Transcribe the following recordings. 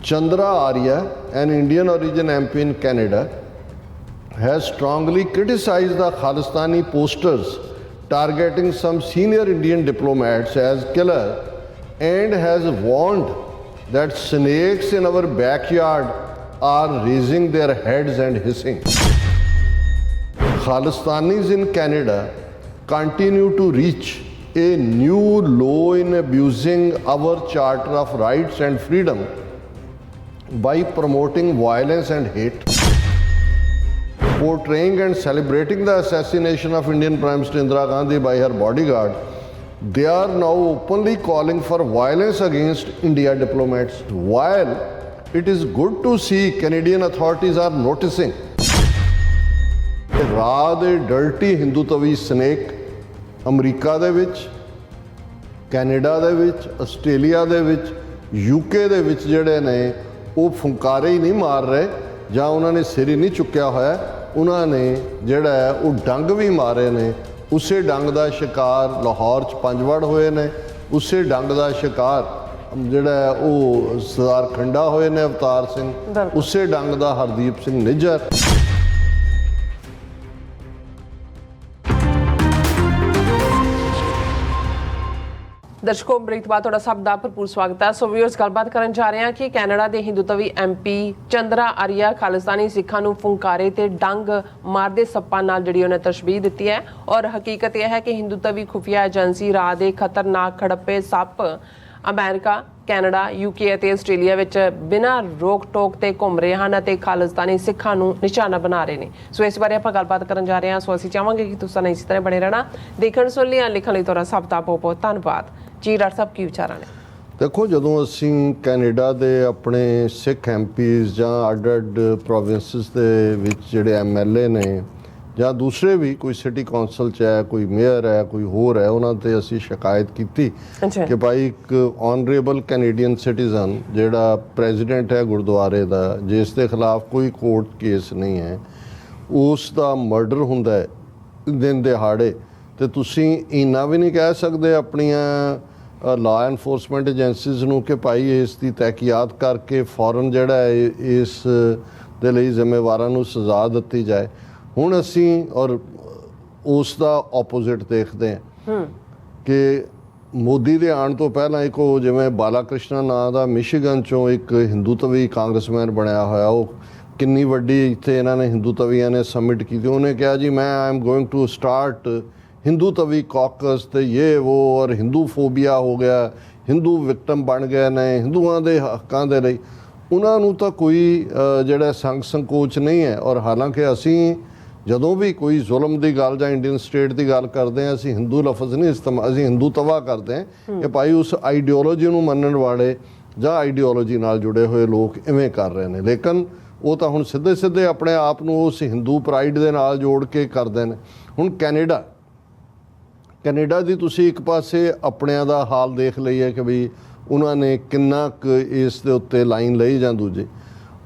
Chandra Arya, an Indian origin MP in Canada, has strongly criticized the Khalistani posters targeting some senior Indian diplomats as killers and has warned that snakes in our backyard are raising their heads and hissing. Khalistanis in Canada continue to reach a new low in abusing our Charter of Rights and Freedom by promoting violence and hate, portraying and celebrating the assassination of Indian Prime Minister Indira Gandhi by her bodyguard. They are now openly calling for violence against India diplomats. While it is good to see Canadian authorities are noticing, ਰਾਹ ਦੇ dirty ਹਿੰਦੂਤਵੀ snake America ਦੇ ਵਿੱਚ, Canada ਦੇ ਵਿੱਚ, Australia ਦੇ ਵਿੱਚ, UK ਦੇ ਵਿੱਚ ਜਿਹੜੇ ਨੇ ਉਹ ਫੁੰਕਾਰੇ ਹੀ ਨਹੀਂ ਮਾਰ ਰਹੇ ਜਾਂ ਉਹਨਾਂ ਨੇ ਸਿਰ ਹੀ ਨਹੀਂ ਚੁੱਕਿਆ ਹੋਇਆ, ਉਹਨਾਂ ਨੇ ਜਿਹੜਾ ਹੈ ਉਹ ਡੰਗ ਵੀ ਮਾਰੇ ਨੇ। ਉਸੇ ਡੰਗ ਦਾ ਸ਼ਿਕਾਰ ਲਾਹੌਰ 'ਚ ਪੰਜਵੜ ਹੋਏ ਨੇ, ਉਸੇ ਡੰਗ ਦਾ ਸ਼ਿਕਾਰ ਜਿਹੜਾ ਹੈ ਉਹ ਸਰਦਾਰ ਖੰਡਾ ਹੋਏ ਨੇ ਅਵਤਾਰ ਸਿੰਘ, ਉਸੇ ਡੰਗ ਦਾ ਹਰਦੀਪ ਸਿੰਘ ਨਿੱਜਰ। ਦਰਸ਼ਕੋ ਬ੍ਰੇਕ ਤੋਂ ਬਾਅਦ ਤੁਹਾਡਾ ਸਭ ਦਾ ਭਰਪੂਰ ਸਵਾਗਤ ਹੈ। ਸੋ ਵੀਅਰਸ, ਗੱਲਬਾਤ ਕਰਨ ਜਾ ਰਹੇ ਹਾਂ ਕਿ ਕੈਨੇਡਾ ਦੇ ਹਿੰਦੂਤਵੀ MP ਚੰਦਰਾ ਆਰੀਆ ਖਾਲਿਸਤਾਨੀ ਸਿੱਖਾਂ ਨੂੰ ਫੁੰਕਾਰੇ ਤੇ ਡੰਗ ਮਾਰਦੇ ਸੱਪਾਂ ਨਾਲ ਜਿਹੜੀ ਉਹਨੇ ਤਸ਼ਬੀਹ ਦਿੱਤੀ ਹੈ ਔਰ ਹਕੀਕਤ ਇਹ ਹੈ ਕਿ ਹਿੰਦੂਤਵੀ ਖੁਫੀਆ ਏਜੰਸੀ ਰਾਹ ਦੇ ਖਤਰਨਾਕ ਖੜੱਪੇ ਸੱਪ ਅਮਰੀਕਾ, ਕੈਨੇਡਾ, UK ਅਤੇ ਆਸਟ੍ਰੇਲੀਆ ਵਿੱਚ ਬਿਨਾਂ ਰੋਕ ਟੋਕ ਤੇ ਘੁੰਮ ਰਹੇ ਹਨ ਅਤੇ ਖਾਲਿਸਤਾਨੀ ਸਿੱਖਾਂ ਨੂੰ ਨਿਸ਼ਾਨਾ ਬਣਾ ਰਹੇ ਨੇ। ਸੋ ਇਸ ਬਾਰੇ ਆਪਾਂ ਗੱਲਬਾਤ ਕਰਨ ਜਾ ਰਹੇ ਹਾਂ। ਸੋ ਅਸੀਂ ਚਾਹਾਂਗੇ ਕਿ ਤੁਸੀਂ ਇਸੇ ਤਰ੍ਹਾਂ ਬਣੇ ਰਹਿਣਾ। ਦੇਖਣ ਸੁਣ ਲਿਆ ਲਿਖਣ ਲਈ ਤੁਹਾਡਾ ਸਭ ਦਾ ਬਹੁਤ ਬਹੁਤ ਧੰਨਵਾਦ ਜੀ। ਡਾਕਟਰ ਸਾਹਿਬ ਕੀ ਵਿਚਾਰਾਂ ਨੇ? ਦੇਖੋ, ਜਦੋਂ ਅਸੀਂ ਕੈਨੇਡਾ ਦੇ ਆਪਣੇ ਸਿੱਖ MPs ਜਾਂ ਅੱਡ-ਅੱਡ ਪ੍ਰੋਵਿੰਸਿਸ ਦੇ ਵਿੱਚ ਜਿਹੜੇ MLA ਨੇ ਜਾਂ ਦੂਸਰੇ ਵੀ ਕੋਈ ਸਿਟੀ ਕੌਂਸਲ 'ਚ ਹੈ, ਕੋਈ ਮੇਅਰ ਹੈ, ਕੋਈ ਹੋਰ ਹੈ, ਉਹਨਾਂ 'ਤੇ ਅਸੀਂ ਸ਼ਿਕਾਇਤ ਕੀਤੀ ਕਿ ਭਾਈ ਇੱਕ ਔਨਰੇਬਲ ਕੈਨੇਡੀਅਨ ਸਿਟੀਜ਼ਨ ਜਿਹੜਾ ਪ੍ਰੈਜ਼ੀਡੈਂਟ ਹੈ ਗੁਰਦੁਆਰੇ ਦਾ, ਜਿਸ ਦੇ ਖਿਲਾਫ ਕੋਈ ਕੋਰਟ ਕੇਸ ਨਹੀਂ ਹੈ, ਉਸ ਦਾ ਮਰਡਰ ਹੁੰਦਾ ਹੈ ਦਿਨ ਦਿਹਾੜੇ, ਅਤੇ ਤੁਸੀਂ ਇੰਨਾ ਵੀ ਨਹੀਂ ਕਹਿ ਸਕਦੇ ਆਪਣੀਆਂ ਲਾਅ ਐਨਫੋਰਸਮੈਂਟ ਏਜੰਸੀਜ਼ ਨੂੰ ਕਿ ਭਾਈ ਇਸ ਦੀ ਤਹਿਕੀਕਾਤ ਕਰਕੇ ਫੌਰਨ ਜਿਹੜਾ ਹੈ ਇਸ ਦੇ ਲਈ ਜ਼ਿੰਮੇਵਾਰਾਂ ਨੂੰ ਸਜ਼ਾ ਦਿੱਤੀ ਜਾਏ। ਹੁਣ ਅਸੀਂ ਔਰ ਉਸ ਦਾ ਆਪੋਜ਼ਿਟ ਦੇਖਦੇ ਹਾਂ ਕਿ ਮੋਦੀ ਦੇ ਆਉਣ ਤੋਂ ਪਹਿਲਾਂ ਇੱਕ ਉਹ ਜਿਵੇਂ ਬਾਲਾ ਕ੍ਰਿਸ਼ਨਾ ਨਾਂ ਦਾ ਮਿਸ਼ੀਗਨ 'ਚੋਂ ਇੱਕ ਹਿੰਦੂਤਵੀ ਕਾਂਗਰਸਮੈਨ ਬਣਿਆ ਹੋਇਆ, ਉਹ ਕਿੰਨੀ ਵੱਡੀ ਇੱਥੇ ਇਹਨਾਂ ਨੇ ਹਿੰਦੂਤਵੀਆਂ ਨੇ ਸਮਿਟ ਕੀਤੀ। ਉਹਨੇ ਕਿਹਾ ਜੀ ਮੈਂ I am going to start ਹਿੰਦੂਤਵੀ ਕਾਕਸ ਤੇ ਇਹ ਉਹ ਔਰ ਹਿੰਦੂ ਫੋਬੀਆ ਹੋ ਗਿਆ, ਹਿੰਦੂ ਵਿਕਟਮ ਬਣ ਗਏ ਨੇ ਹਿੰਦੂਆਂ ਦੇ ਹੱਕਾਂ ਦੇ ਲਈ। ਉਹਨਾਂ ਨੂੰ ਤਾਂ ਕੋਈ ਜਿਹੜਾ ਸੰਕੋਚ ਨਹੀਂ ਹੈ। ਔਰ ਹਾਲਾਂਕਿ ਅਸੀਂ ਜਦੋਂ ਵੀ ਕੋਈ ਜ਼ੁਲਮ ਦੀ ਗੱਲ ਜਾਂ ਇੰਡੀਅਨ ਸਟੇਟ ਦੀ ਗੱਲ ਕਰਦੇ ਹਾਂ, ਅਸੀਂ ਹਿੰਦੂ ਲਫ਼ਜ਼ ਨਹੀਂ ਇਸਤੇਮਾਲ, ਅਸੀਂ ਹਿੰਦੂ ਤਵਾ ਕਰਦੇ ਹਾਂ ਕਿ ਭਾਈ ਉਸ ਆਈਡੀਓਲੋਜੀ ਨੂੰ ਮੰਨਣ ਵਾਲੇ ਜਾਂ ਆਈਡੀਓਲੋਜੀ ਨਾਲ ਜੁੜੇ ਹੋਏ ਲੋਕ ਇਵੇਂ ਕਰ ਰਹੇ ਨੇ। ਲੇਕਿਨ ਉਹ ਤਾਂ ਹੁਣ ਸਿੱਧੇ ਸਿੱਧੇ ਆਪਣੇ ਆਪ ਨੂੰ ਉਸ ਹਿੰਦੂ ਪ੍ਰਾਈਡ ਦੇ ਨਾਲ ਜੋੜ ਕੇ ਕਰਦੇ ਨੇ। ਹੁਣ ਕੈਨੇਡਾ ਦੀ ਤੁਸੀਂ ਇੱਕ ਪਾਸੇ ਆਪਣਿਆਂ ਦਾ ਹਾਲ ਦੇਖ ਲਈਏ ਕਿ ਵੀ ਉਹਨਾਂ ਨੇ ਕਿੰਨਾ ਕੁ ਇਸ ਦੇ ਉੱਤੇ ਲਾਈਨ ਲਈ ਜਾਂ ਦੂਜੇ।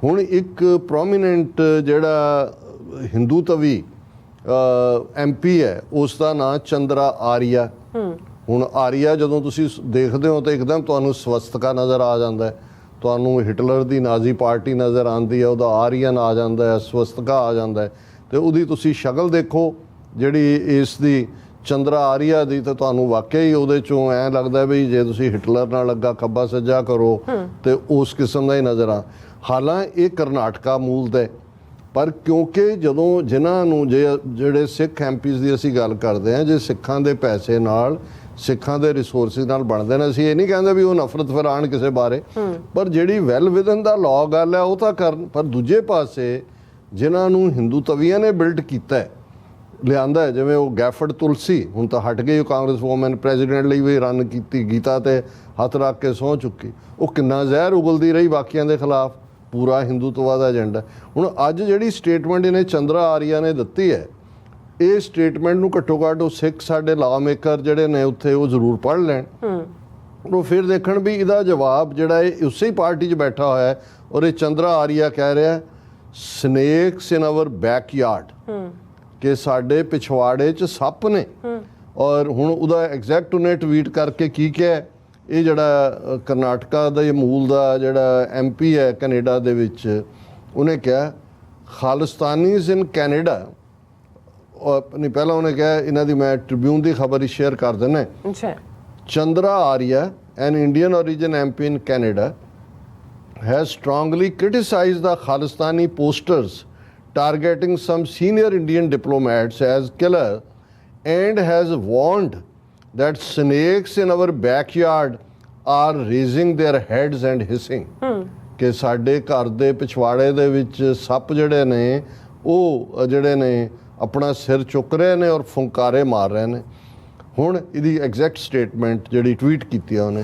ਹੁਣ ਇੱਕ ਪ੍ਰੋਮੀਨੈਂਟ ਜਿਹੜਾ ਹਿੰਦੂਤਵੀ MP ਹੈ ਉਸ ਦਾ ਨਾਂ ਚੰਦਰਾ ਆਰੀਆ। ਹੁਣ ਆਰੀਆ ਜਦੋਂ ਤੁਸੀਂ ਦੇਖਦੇ ਹੋ ਤਾਂ ਇੱਕਦਮ ਤੁਹਾਨੂੰ ਸਵਸਤਕਾ ਨਜ਼ਰ ਆ ਜਾਂਦਾ ਹੈ, ਤੁਹਾਨੂੰ ਹਿਟਲਰ ਦੀ ਨਾਜ਼ੀ ਪਾਰਟੀ ਨਜ਼ਰ ਆਉਂਦੀ ਹੈ, ਉਹਦਾ ਆਰੀਅਨ ਆ ਜਾਂਦਾ ਹੈ, ਸਵਸਤਕਾ ਆ ਜਾਂਦਾ ਹੈ, ਅਤੇ ਉਹਦੀ ਤੁਸੀਂ ਸ਼ਕਲ ਦੇਖੋ ਜਿਹੜੀ ਇਸ ਦੀ ਚੰਦਰਾ ਆਰੀਆ ਦੀ, ਤਾਂ ਤੁਹਾਨੂੰ ਵਾਕਿਆ ਹੀ ਉਹਦੇ 'ਚੋਂ ਐਂ ਲੱਗਦਾ ਵੀ ਜੇ ਤੁਸੀਂ ਹਿਟਲਰ ਨਾਲ ਲੱਗਾ ਖੱਬਾ ਸੱਜਾ ਕਰੋ ਅਤੇ ਉਸ ਕਿਸਮ ਦਾ ਹੀ ਨਜ਼ਰ ਆ। ਹਾਲਾਂ ਇਹ ਕਰਨਾਟਕਾ ਮੂਲ ਦਾ, ਪਰ ਕਿਉਂਕਿ ਜਦੋਂ ਜਿਨ੍ਹਾਂ ਨੂੰ ਜਿਹੜੇ ਸਿੱਖ MPs ਦੀ ਅਸੀਂ ਗੱਲ ਕਰਦੇ ਹਾਂ, ਜੇ ਸਿੱਖਾਂ ਦੇ ਪੈਸੇ ਨਾਲ, ਸਿੱਖਾਂ ਦੇ ਰਿਸੋਰਸਿਸ ਨਾਲ ਬਣਦੇ ਨੇ, ਅਸੀਂ ਇਹ ਨਹੀਂ ਕਹਿੰਦੇ ਵੀ ਉਹ ਨਫ਼ਰਤ ਫੈਲਾਉਣ ਕਿਸੇ ਬਾਰੇ, ਪਰ ਜਿਹੜੀ ਵੈਲ ਵਿਦਨ ਦਾ ਲਾਅ ਗੱਲ ਹੈ ਉਹ ਤਾਂ ਕਰਨ। ਪਰ ਦੂਜੇ ਪਾਸੇ ਜਿਨ੍ਹਾਂ ਨੂੰ ਹਿੰਦੂਤਵੀਆਂ ਨੇ ਬਿਲਡ ਕੀਤਾ ਲਿਆਂਦਾ ਹੈ, ਜਿਵੇਂ ਉਹ ਗੈਫਰਡ ਤੁਲਸੀ, ਹੁਣ ਤਾਂ ਹਟ ਗਈ, ਉਹ ਕਾਂਗਰਸ ਵੂਮਨ ਪ੍ਰੈਜ਼ੀਡੈਂਟ ਲਈ ਵੀ ਰਨ ਕੀਤੀ, ਗੀਤਾ 'ਤੇ ਹੱਥ ਰੱਖ ਕੇ ਸਹੁੰ ਚੁੱਕੀ, ਉਹ ਕਿੰਨਾ ਜ਼ਹਿਰ ਉਗਲਦੀ ਰਹੀ ਬਾਕੀਆਂ ਦੇ ਖਿਲਾਫ, ਪੂਰਾ ਹਿੰਦੂਤਵਾ ਦਾ ਏਜੰਡਾ। ਹੁਣ ਅੱਜ ਜਿਹੜੀ ਸਟੇਟਮੈਂਟ ਇਹਨੇ ਚੰਦਰਾ ਆਰੀਆ ਨੇ ਦਿੱਤੀ ਹੈ, ਇਹ ਸਟੇਟਮੈਂਟ ਨੂੰ ਘੱਟੋ ਘੱਟ ਉਹ ਸਿੱਖ ਸਾਡੇ ਲਾਅ ਮੇਕਰ ਜਿਹੜੇ ਨੇ ਉੱਥੇ ਉਹ ਜ਼ਰੂਰ ਪੜ੍ਹ ਲੈਣ, ਉਹ ਫਿਰ ਦੇਖਣ ਵੀ ਇਹਦਾ ਜਵਾਬ ਜਿਹੜਾ ਇਹ ਉਸੇ ਹੀ ਪਾਰਟੀ 'ਚ ਬੈਠਾ ਹੋਇਆ ਹੈ। ਔਰ ਇਹ ਚੰਦਰਾ ਆਰੀਆ ਕਹਿ ਰਿਹਾ ਸਨੇਕਸ ਇਨ ਆਵਰ ਬੈਕਯਾਰਡ, ਕਿ ਸਾਡੇ ਪਿਛਵਾੜੇ 'ਚ ਸੱਪ ਨੇ। ਔਰ ਹੁਣ ਉਹਦਾ ਐਗਜ਼ੈਕਟ ਉਹਨੇ ਟਵੀਟ ਕਰਕੇ ਕੀ ਕਿਹਾ ਇਹ ਜਿਹੜਾ ਕਰਨਾਟਕਾ ਦਾ ਇਹ ਮੂਲ ਦਾ ਜਿਹੜਾ MP ਹੈ ਕੈਨੇਡਾ ਦੇ ਵਿੱਚ, ਉਹਨੇ ਕਿਹਾ ਖਾਲਿਸਤਾਨੀਜ਼ ਇਨ ਕੈਨੇਡਾ, ਨਹੀਂ ਪਹਿਲਾਂ ਉਹਨੇ ਕਿਹਾ, ਇਹਨਾਂ ਦੀ ਮੈਂ ਟ੍ਰਿਬਿਊਨ ਦੀ ਖਬਰ ਹੀ ਸ਼ੇਅਰ ਕਰ ਦਿੰਦਾ। ਅੱਛਾ। Chandra Arya, an Indian origin MP in Canada, has strongly criticized the Khalistani posters targeting some senior Indian diplomats as killer and has warned that snakes in our backyard are raising their heads and hissing. ਕਿ ਸਾਡੇ ਘਰ ਦੇ ਪਿਛਵਾੜੇ ਦੇ ਵਿੱਚ ਸੱਪ ਜਿਹੜੇ ਨੇ ਉਹ ਜਿਹੜੇ ਨੇ ਆਪਣਾ ਸਿਰ ਚੁੱਕ ਰਹੇ ਨੇ ਔਰ ਫੁੰਕਾਰੇ ਮਾਰ ਰਹੇ ਨੇ। ਹੁਣ ਇਹਦੀ ਐਗਜ਼ੈਕਟ ਸਟੇਟਮੈਂਟ ਜਿਹੜੀ ਟਵੀਟ ਕੀਤੀ ਆ ਉਹਨੇ,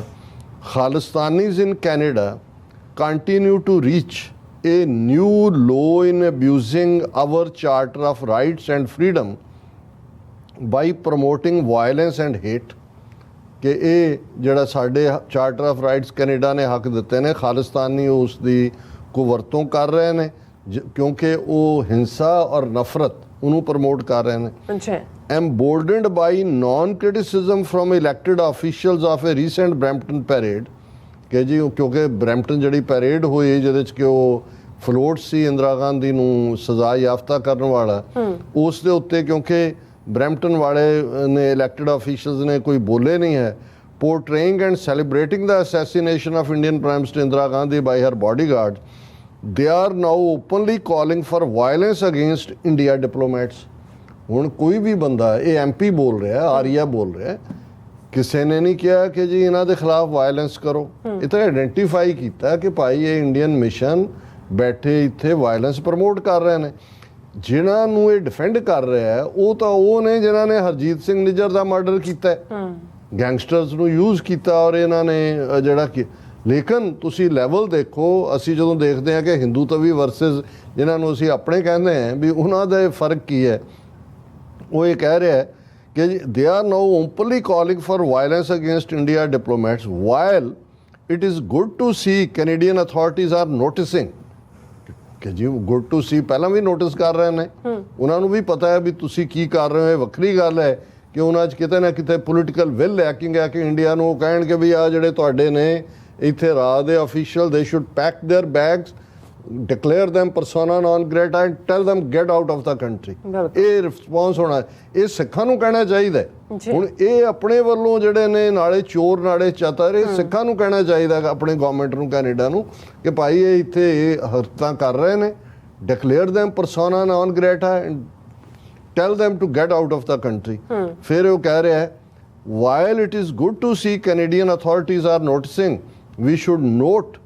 Khalistanis in Canada continue to reach a new low in abusing our charter of rights and freedom by promoting violence and hate. ਕਿ ਇਹ ਜਿਹੜਾ ਸਾਡੇ ਚਾਰਟਰ ਆਫ ਰਾਈਟਸ ਕੈਨੇਡਾ ਨੇ ਹੱਕ ਦਿੱਤੇ ਨੇ, ਖਾਲਿਸਤਾਨੀ ਉਸ ਦੀ ਕੁਵਰਤੋਂ ਕਰ ਰਹੇ ਨੇ ਕਿਉਂਕਿ ਉਹ ਹਿੰਸਾ ਔਰ ਨਫ਼ਰਤ ਉਹਨੂੰ ਪ੍ਰਮੋਟ ਕਰ ਰਹੇ ਨੇ। ਅੱਛਾ। Emboldened by non-criticism from elected officials of a recent Brampton parade, ਕਿ ਜੀ ਕਿਉਂਕਿ ਬਰੈਂਪਟਨ ਜਿਹੜੀ ਪੈਰੇਡ ਹੋਈ ਜਿਹਦੇ 'ਚ ਕਿ ਉਹ ਫਲੋਟ ਸੀ ਇੰਦਰਾ ਗਾਂਧੀ ਨੂੰ ਸਜ਼ਾ ਯਾਫਤਾ ਕਰਨ ਵਾਲਾ, ਉਸ ਦੇ ਉੱਤੇ ਕਿਉਂਕਿ ਬਰੈਂਪਟਨ ਵਾਲੇ ਨੇ ਇਲੈਕਟਡ ਆਫੀਸ਼ੀਅਲਸ ਨੇ ਕੋਈ ਬੋਲੇ ਨਹੀਂ ਹੈ, portraying and celebrating the assassination of Indian Prime Minister Indira Gandhi by her bodyguard, they are now openly calling for violence against India diplomats. ਹੁਣ ਕੋਈ ਵੀ ਬੰਦਾ, ਇਹ MP ਬੋਲ ਰਿਹਾ, ਆਰੀਆ ਬੋਲ ਰਿਹਾ, ਕਿਸੇ ਨੇ ਨਹੀਂ ਕਿਹਾ ਕਿ ਜੀ ਇਹਨਾਂ ਦੇ ਖਿਲਾਫ ਵਾਇਲੈਂਸ ਕਰੋ। ਇਹ ਤਾਂ ਆਇਡੈਂਟੀਫਾਈ ਕੀਤਾ ਕਿ ਭਾਈ ਇਹ ਇੰਡੀਅਨ ਮਿਸ਼ਨ ਬੈਠੇ ਇੱਥੇ ਵਾਇਲੈਂਸ ਪ੍ਰਮੋਟ ਕਰ ਰਹੇ ਨੇ। ਜਿਨ੍ਹਾਂ ਨੂੰ ਇਹ ਡਿਫੈਂਡ ਕਰ ਰਿਹਾ ਹੈ ਉਹ ਤਾਂ ਉਹ ਨੇ ਜਿਨ੍ਹਾਂ ਨੇ ਹਰਜੀਤ ਸਿੰਘ ਨਿੱਜਰ ਦਾ ਮਰਡਰ ਕੀਤਾ, ਗੈਂਗਸਟਰਸ ਨੂੰ ਯੂਜ਼ ਕੀਤਾ ਔਰ ਇਹਨਾਂ ਨੇ ਜਿਹੜਾ ਕਿ, ਲੇਕਿਨ ਤੁਸੀਂ ਲੈਵਲ ਦੇਖੋ, ਅਸੀਂ ਜਦੋਂ ਦੇਖਦੇ ਹਾਂ ਕਿ ਹਿੰਦੂ ਤਵੀ ਵਰਸਸ ਜਿਨ੍ਹਾਂ ਨੂੰ ਅਸੀਂ ਆਪਣੇ ਕਹਿੰਦੇ ਹਾਂ ਵੀ ਉਹਨਾਂ ਦਾ ਫਰਕ ਕੀ ਹੈ, ਉਹ ਇਹ ਕਹਿ ਰਿਹਾ ਹੈ ਕਿ they are now openly calling for violence against India diplomats while it is good to see Canadian authorities are noticing. ਕਿ ਜੀ ਗੁੱਡ ਟੂ ਸੀ ਪਹਿਲਾਂ ਵੀ ਨੋਟਿਸ ਕਰ ਰਹੇ ਨੇ, ਉਹਨਾਂ ਨੂੰ ਵੀ ਪਤਾ ਹੈ ਵੀ ਤੁਸੀਂ ਕੀ ਕਰ ਰਹੇ ਹੋ। ਇਹ ਵੱਖਰੀ ਗੱਲ ਹੈ ਕਿ ਉਹਨਾਂ 'ਚ ਕਿਤੇ ਨਾ ਕਿਤੇ ਪੋਲੀਟੀਕਲ ਵਿਲ ਲੈਕਿੰਗ ਹੈ ਕਿ ਇੰਡੀਆ ਨੂੰ ਉਹ ਕਹਿਣਗੇ ਵੀ ਆ ਜਿਹੜੇ ਤੁਹਾਡੇ ਨੇ ਇੱਥੇ ਰਾਹ ਦੇ ਅਫੀਸ਼ੀਅਲ ਦੇ should pack there bags, declare them persona non grata and tell them get out of the country। ਇਹ ਰਿਸਪੌਂਸ ਹੋਣਾ, ਇਹ ਸਿੱਖਾਂ ਨੂੰ ਕਹਿਣਾ ਚਾਹੀਦਾ। ਹੁਣ ਇਹ ਆਪਣੇ ਵੱਲੋਂ ਜਿਹੜੇ ਨੇ ਨਾਲੇ ਚੋਰ ਨਾਲੇ ਚਤਰ, ਇਹ ਸਿੱਖਾਂ ਨੂੰ ਕਹਿਣਾ ਚਾਹੀਦਾ ਆਪਣੇ ਗਵਰਨਮੈਂਟ ਨੂੰ ਕੈਨੇਡਾ ਨੂੰ ਕਿ ਭਾਈ ਇਹ ਇੱਥੇ ਇਹ ਹਰਕਤਾਂ ਕਰ ਰਹੇ ਨੇ, declare them persona non grata and tell them to get out of the country। ਫਿਰ ਉਹ ਕਹਿ ਰਿਹਾ ਹੈ while it is good to see Canadian authorities are noticing, we should note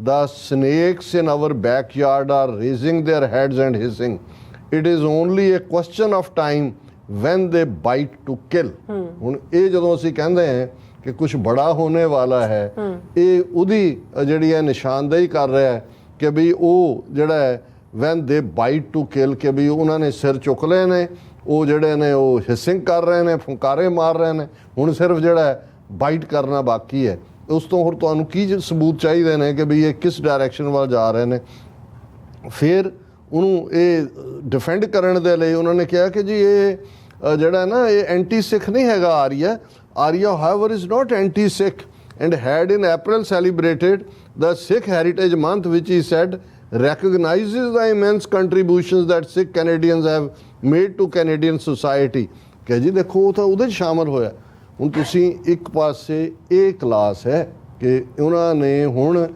the snakes in our backyard are raising their heads and hissing. It is only a question of time when they bite to kill। ਹੁਣ ਇਹ ਜਦੋਂ ਅਸੀਂ ਕਹਿੰਦੇ ਹਾਂ ਕਿ ਕੁਝ ਬੜਾ ਹੋਣੇ ਵਾਲਾ ਹੈ, ਇਹ ਉਹਦੀ ਜਿਹੜੀ ਹੈ ਨਿਸ਼ਾਨਦੇਹੀ ਕਰ ਰਿਹਾ ਹੈ ਕਿ ਵੀ ਉਹ ਜਿਹੜਾ ਹੈ when they bite to kill, ਕਿ ਵੀ ਉਹਨਾਂ ਨੇ ਸਿਰ ਚੁੱਕ ਲਏ ਨੇ, ਉਹ ਜਿਹੜੇ ਨੇ ਉਹ ਹਿਸਿੰਗ ਕਰ ਰਹੇ ਨੇ, ਫੁੰਕਾਰੇ ਮਾਰ ਰਹੇ ਨੇ। ਹੁਣ ਸਿਰਫ ਜਿਹੜਾ ਹੈ ਬਾਈਟ ਕਰਨਾ ਬਾਕੀ ਹੈ। ਉਸ ਤੋਂ ਹੋਰ ਤੁਹਾਨੂੰ ਕੀ ਸਬੂਤ ਚਾਹੀਦੇ ਨੇ ਕਿ ਵੀ ਇਹ ਕਿਸ ਡਾਇਰੈਕਸ਼ਨ ਵੱਲ ਜਾ ਰਹੇ ਨੇ। ਫਿਰ ਉਹਨੂੰ ਇਹ ਡਿਫੈਂਡ ਕਰਨ ਦੇ ਲਈ ਉਹਨਾਂ ਨੇ ਕਿਹਾ ਕਿ ਜੀ ਇਹ ਜਿਹੜਾ ਨਾ ਇਹ ਐਂਟੀ ਸਿੱਖ ਨਹੀਂ ਹੈਗਾ Arya. Arya however is not anti Sikh and had in April celebrated the Sikh Heritage Month, which he said recognizes the immense contributions that Sikh Canadians have made to Canadian society। ਕਿ ਜੀ ਦੇਖੋ ਉਹ ਤਾਂ ਉਹਦੇ 'ਚ ਸ਼ਾਮਲ ਹੋਇਆ। ਹੁਣ ਤੁਸੀਂ ਇੱਕ ਪਾਸੇ ਇਹ ਕਲਾਸ ਹੈ ਕਿ ਉਹਨਾਂ ਨੇ ਹੁਣ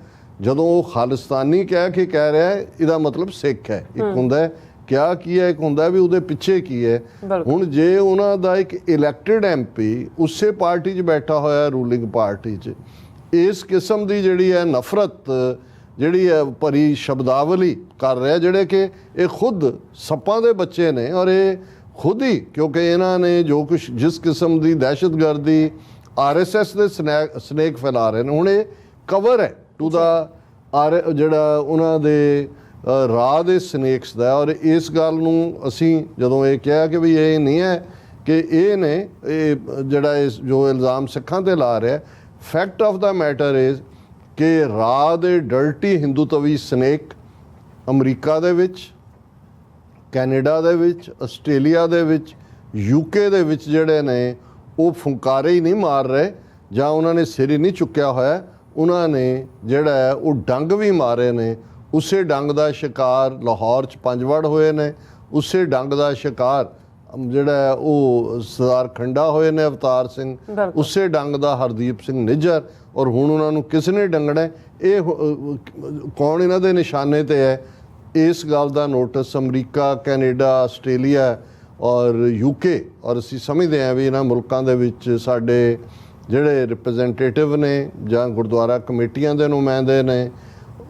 ਜਦੋਂ ਉਹ ਖਾਲਿਸਤਾਨੀ ਕਹਿ ਰਿਹਾ ਹੈ, ਇਹਦਾ ਮਤਲਬ ਸਿੱਖ ਹੈ। ਇੱਕ ਹੁੰਦਾ ਕਿਆ ਕੀ ਹੈ, ਇੱਕ ਹੁੰਦਾ ਵੀ ਉਹਦੇ ਪਿੱਛੇ ਕੀ ਹੈ। ਹੁਣ ਜੇ ਉਹਨਾਂ ਦਾ ਇੱਕ ਇਲੈਕਟਡ MP ਉਸੇ ਪਾਰਟੀ 'ਚ ਬੈਠਾ ਹੋਇਆ ਰੂਲਿੰਗ ਪਾਰਟੀ 'ਚ, ਇਸ ਕਿਸਮ ਦੀ ਜਿਹੜੀ ਹੈ ਨਫ਼ਰਤ ਜਿਹੜੀ ਹੈ ਭਰੀ ਸ਼ਬਦਾਵਲੀ ਕਰ ਰਿਹਾ, ਜਿਹੜੇ ਕਿ ਇਹ ਖੁਦ ਸੱਪਾਂ ਦੇ ਬੱਚੇ ਨੇ ਔਰ ਇਹ ਖੁਦ ਹੀ ਕਿਉਂਕਿ ਇਹਨਾਂ ਨੇ ਜੋ ਕੁਛ ਜਿਸ ਕਿਸਮ ਦੀ ਦਹਿਸ਼ਤਗਰਦੀ RSS ਦੇ ਸਨੇਕ ਫੈਲਾ ਰਹੇ ਨੇ, ਹੁਣ ਇਹ ਕਵਰ ਹੈ ਟੂ ਦਾ ਜਿਹੜਾ ਉਹਨਾਂ ਦੇ ਰਾਹ ਦੇ ਸਨੇਕਸ ਦਾ। ਔਰ ਇਸ ਗੱਲ ਨੂੰ ਅਸੀਂ ਜਦੋਂ ਇਹ ਕਿਹਾ ਕਿ ਵੀ ਇਹ ਨਹੀਂ ਹੈ ਕਿ ਇਹ ਨੇ ਇਹ ਜਿਹੜਾ ਇਸ ਜੋ ਇਲਜ਼ਾਮ ਸਿੱਖਾਂ 'ਤੇ ਲਾ ਰਿਹਾ, fact of the matter is ਕਿ ਰਾਹ ਦੇ ਡਰਟੀ ਹਿੰਦੂਤਵੀ ਸਨੇਕ ਅਮਰੀਕਾ ਦੇ ਵਿੱਚ, ਕੈਨੇਡਾ ਦੇ ਵਿੱਚ, ਆਸਟ੍ਰੇਲੀਆ ਦੇ ਵਿੱਚ, UK ਦੇ ਵਿੱਚ ਜਿਹੜੇ ਨੇ ਉਹ ਫੁੰਕਾਰੇ ਹੀ ਨਹੀਂ ਮਾਰ ਰਹੇ, ਜਾਂ ਉਹਨਾਂ ਨੇ ਸਿਰ ਹੀ ਨਹੀਂ ਚੁੱਕਿਆ ਹੋਇਆ, ਉਹਨਾਂ ਨੇ ਜਿਹੜਾ ਹੈ ਉਹ ਡੰਗ ਵੀ ਮਾਰੇ ਨੇ। ਉਸੇ ਡੰਗ ਦਾ ਸ਼ਿਕਾਰ ਲਾਹੌਰ 'ਚ ਪੰਜਵੜ ਹੋਏ ਨੇ, ਉਸੇ ਡੰਗ ਦਾ ਸ਼ਿਕਾਰ ਜਿਹੜਾ ਹੈ ਉਹ ਸਰਦਾਰ ਖੰਡਾ ਹੋਏ ਨੇ ਅਵਤਾਰ ਸਿੰਘ, ਉਸੇ ਡੰਗ ਦਾ ਹਰਦੀਪ ਸਿੰਘ ਨਿੱਜਰ, ਔਰ ਹੁਣ ਉਹਨਾਂ ਨੂੰ ਕਿਸ ਨੇ ਡੰਗਣਾ, ਇਹ ਕੌਣ ਇਹਨਾਂ ਦੇ ਨਿਸ਼ਾਨੇ ਤੇ ਹੈ, ਇਸ ਗੱਲ ਦਾ ਨੋਟਿਸ ਅਮਰੀਕਾ, ਕੈਨੇਡਾ, ਆਸਟ੍ਰੇਲੀਆ ਔਰ UK, ਔਰ ਅਸੀਂ ਸਮਝਦੇ ਹਾਂ ਵੀ ਇਹਨਾਂ ਮੁਲਕਾਂ ਦੇ ਵਿੱਚ ਸਾਡੇ ਜਿਹੜੇ ਰਿਪਰੈਜ਼ੈਂਟੇਟਿਵ ਨੇ ਜਾਂ ਗੁਰਦੁਆਰਾ ਕਮੇਟੀਆਂ ਦੇ ਨੁਮਾਇੰਦੇ ਨੇ,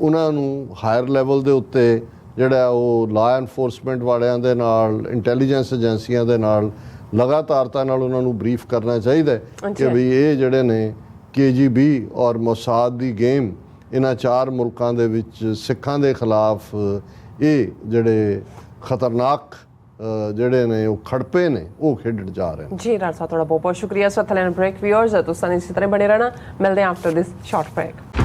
ਉਹਨਾਂ ਨੂੰ ਹਾਇਰ ਲੈਵਲ ਦੇ ਉੱਤੇ ਜਿਹੜਾ ਉਹ ਲਾ ਐਨਫੋਰਸਮੈਂਟ ਵਾਲਿਆਂ ਦੇ ਨਾਲ, ਇੰਟੈਲੀਜੈਂਸ ਏਜੰਸੀਆਂ ਦੇ ਨਾਲ ਲਗਾਤਾਰਤਾ ਨਾਲ ਉਹਨਾਂ ਨੂੰ ਬਰੀਫ ਕਰਨਾ ਚਾਹੀਦਾ ਕਿ ਵੀ ਇਹ ਜਿਹੜੇ ਨੇ KGB ਔਰ ਮੋਸਾਦ ਦੀ ਗੇਮ ਇਹਨਾਂ 4 ਮੁਲਕਾਂ ਦੇ ਵਿੱਚ ਸਿੱਖਾਂ ਦੇ ਖਿਲਾਫ ਇਹ ਜਿਹੜੇ ਖਤਰਨਾਕ ਜਿਹੜੇ ਨੇ ਉਹ ਖੜਪੇ ਨੇ ਉਹ ਖੇਡਣ ਜਾ ਰਹੇ ਨੇ। ਜੀ ਰਾਜ ਸਾਹਿਬ, ਤੁਹਾਡਾ ਬਹੁਤ ਬਹੁਤ ਸ਼ੁਕਰੀਆ। ਸੋ ਥਲੈਨ ਬ੍ਰੇਕ ਵਿਊਅਰਸ, ਤੁਸੀਂ ਇਸੇ ਤਰ੍ਹਾਂ ਬਣੇ ਰਹਿਣਾ। ਮਿਲਦੇ ਹਾਂ ਆਫਟਰ ਦਿਸ ਸ਼ਾਰਟ ਬ੍ਰੇਕ।